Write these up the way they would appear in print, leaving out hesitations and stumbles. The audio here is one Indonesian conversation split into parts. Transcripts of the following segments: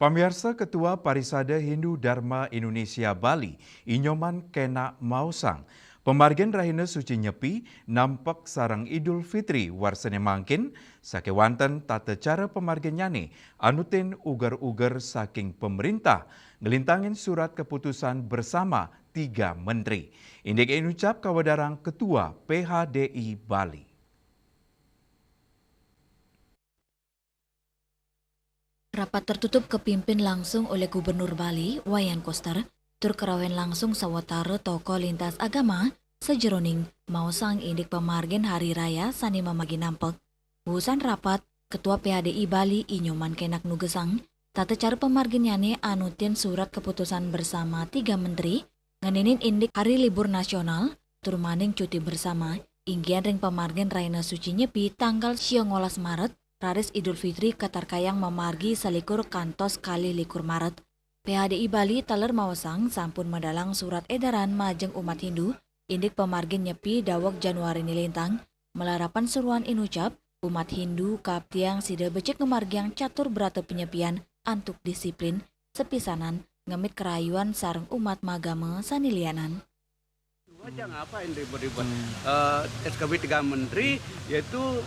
Pemirsa Ketua Parisade Hindu Dharma Indonesia Bali, Inyoman Kena Mausang, pemargen Rahina Suci Nyepi, nampak sarang Idul Fitri warsane mangkin, sakewanten tata cara pemargen nyane, anutin ugar-ugar saking pemerintah, ngelintangin surat keputusan bersama 3 menteri. Indik ucap kawadarang Ketua PHDI Bali. Rapat tertutup kepimpin langsung oleh Gubernur Bali, Wayan Koster, tur kerawen langsung sawatara tokoh lintas agama, sejeroning mausang indik pemargen Hari Raya sani mamagi nampek. Urusan rapat, Ketua PHDI Bali Inyoman Kenak Nugesang, tata cara pemargen yane anutin surat keputusan bersama 3 menteri, ngeninin indik Hari Libur Nasional, tur maning cuti bersama, inggian ring pemargen Raina Suci Nyepi tanggal 19 Maret, Raris Idul Fitri katarkayang memargi selikur kantos kali likur Maret. PHDI Bali taler mawasang sampun medalang surat edaran majeng umat Hindu, indik pemargin nyepi dawak Januari nilintang, melarapan seruan inucap, umat Hindu kaptiang sida becek ngemargiang catur berata penyepian antuk disiplin, sepisanan, ngemit kerayuan sareng umat magama sanilianan. Jangan apa yang ribet-ribet. SKB 3 Menteri yaitu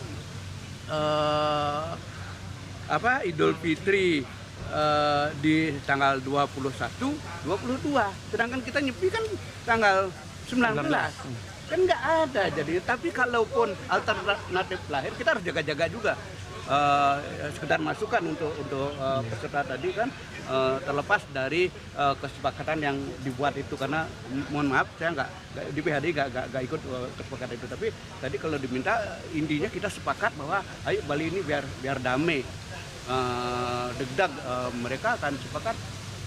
Idul Fitri di tanggal 21, 22. Sedangkan kita nyepi kan tanggal 19. Kan nggak ada jadi. Tapi kalaupun alternatif lahir kita harus jaga-jaga juga. Sekedar masukan untuk peserta tadi kan terlepas dari kesepakatan yang dibuat itu, karena mohon maaf saya nggak di PHD nggak ikut kesepakatan itu, tapi tadi kalau diminta intinya kita sepakat bahwa ayo Bali ini biar damai, degdag, mereka akan sepakat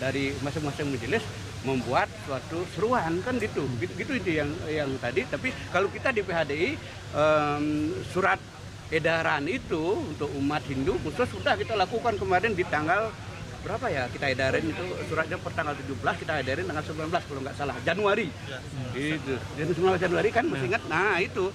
dari masing-masing majelis membuat suatu seruan kan gitu itu yang tadi. Tapi kalau kita di PHDI surat edaran itu untuk umat Hindu khusus sudah kita lakukan kemarin di tanggal berapa ya, kita edarin itu suratnya per tanggal 17, kita edarin tanggal 19 kalau nggak salah, Januari. Itu. Dan 19 Januari kan masih ingat. Nah, itu.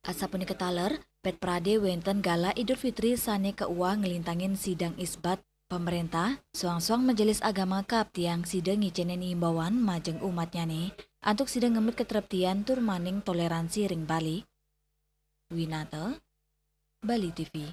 Asapuni ketaler, Pet Prade wenten gala Idul Fitri sane keuang ngelintangin sidang isbat pemerintah, suang-suang majelis agama kaptiang sidang ngicenen imbauan majeng umatnya nih, antuk sidang ngemit keteraptian tur maning toleransi ring Bali. Winata, Bali TV.